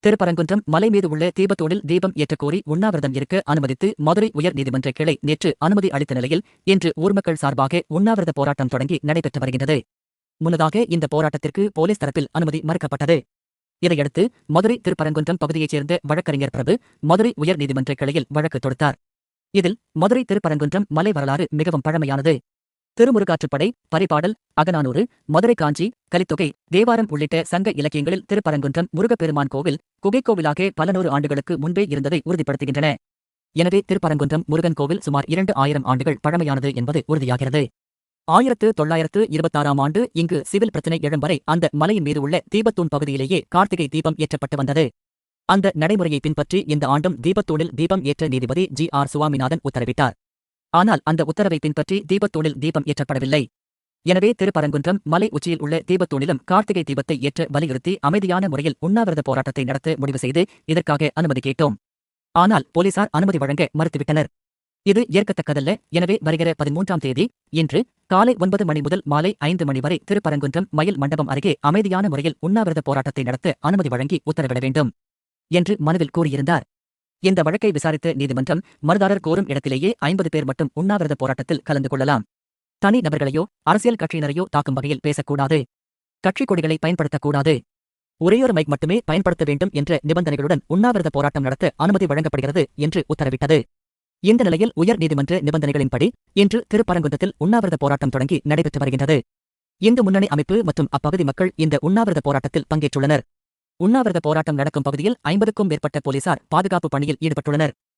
திருப்பரங்குன்றம் மலை மீது உள்ள தீபத்தூணில் தீபம் ஏற்றக்கோரி உண்ணாவிரதம் இருக்க அனுமதித்து மதுரை உயர் நீதிமன்ற கிளை நேற்று அனுமதி அளித்த நிலையில் இன்று ஊர்மக்கள் சார்பாக உண்ணாவிரத போராட்டம் தொடங்கி நடைபெற்று வருகின்றது. முன்னதாக இந்த போராட்டத்திற்கு போலீஸ் தரப்பில் அனுமதி மறுக்கப்பட்டது. இதையடுத்து மதுரை திருப்பரங்குன்றம் பகுதியைச் சேர்ந்த வழக்கறிஞர் பிரபு மதுரை உயர் நீதிமன்ற கிளையில் வழக்கு தொடுத்தார். இதில் மதுரை திருப்பரங்குன்றம் மலை வரலாறு மிகவும் பழமையானது. திருமுருகாற்றுப்படை, பரிபாடல், அகநானூறு, மதுரை காஞ்சி, கலித்தொகை, தேவாரம் உள்ளிட்ட சங்க இலக்கியங்களில் திருப்பரங்குன்றம் முருகப்பெருமான் கோவில் குகைக்கோவிலாக பல நூறு ஆண்டுகளுக்கு முன்பே இருந்ததை உறுதிப்படுத்துகின்றன. எனவே திருப்பரங்குன்றம் முருகன் கோவில் சுமார் 2000 ஆண்டுகள் பழமையானது என்பது உறுதியாகிறது. 1926ஆம் ஆண்டு இங்கு சிவில் பிரச்சினை எழும் வரை அந்த மலையின் மீது உள்ள தீபத்தூண் பகுதியிலேயே கார்த்திகை தீபம் ஏற்றப்பட்டு வந்தது. அந்த நடைமுறையை பின்பற்றி இந்த ஆண்டும் தீபத்தூணில் தீபம் ஏற்ற நீதிபதி GR சுவாமிநாதன் உத்தரவிட்டார். ஆனால் அந்த உத்தரவை பின்பற்றி தீபத்தூணில் தீபம் ஏற்றப்படவில்லை. எனவே திருப்பரங்குன்றம் மலை உச்சியில் உள்ள தீபத்தூணிலும் கார்த்திகை தீபத்தை ஏற்ற வலியுறுத்தி அமைதியான முறையில் உண்ணாவிரத போராட்டத்தை நடத்த முடிவு செய்து இதற்காக அனுமதி கேட்டோம். ஆனால் போலீசார் அனுமதி வழங்க மறுத்துவிட்டனர். இது ஏற்கத்தக்கதல்ல. எனவே வருகிற 13ஆம் தேதி இன்று காலை 9 மணி முதல் மாலை 5 மணி வரை திருப்பரங்குன்றம் மயில் மண்டபம் அருகே அமைதியான முறையில் உண்ணாவிரத போராட்டத்தை நடத்த அனுமதி வழங்கி உத்தரவிட வேண்டும் என்று மனுவில் கூறியிருந்தார். இந்த வழக்கை விசாரித்த நீதிமன்றம் மனுதாரர் கோரும் இடத்திலேயே 50 பேர் மட்டும் உண்ணாவிரத போராட்டத்தில் கலந்து கொள்ளலாம். தனி நபர்களையோ அரசியல் கட்சியினரையோ தாக்கும் வகையில் பேசக்கூடாது. கட்சிக் கொடிகளை பயன்படுத்தக்கூடாது. ஒரேயொரு மைக் மட்டுமே பயன்படுத்த வேண்டும் என்ற நிபந்தனைகளுடன் உண்ணாவிரத போராட்டம் நடத்த அனுமதி வழங்கப்படுகிறது என்று உத்தரவிட்டது. இந்த நிலையில் உயர் நீதிமன்ற நிபந்தனைகளின்படி இன்று திருப்பரங்குன்றத்தில் உண்ணாவிரத போராட்டம் தொடங்கி நடைபெற்று வருகின்றது. இந்து முன்னணி அமைப்பு மற்றும் அப்பகுதி மக்கள் இந்த உண்ணாவிரத போராட்டத்தில் பங்கேற்றுள்ளனர். உண்ணாவிரத போராட்டம் நடக்கும் பகுதியில் 50க்கும் மேற்பட்ட போலீசார் பாதுகாப்பு பணியில் ஈடுபட்டுள்ளனர்.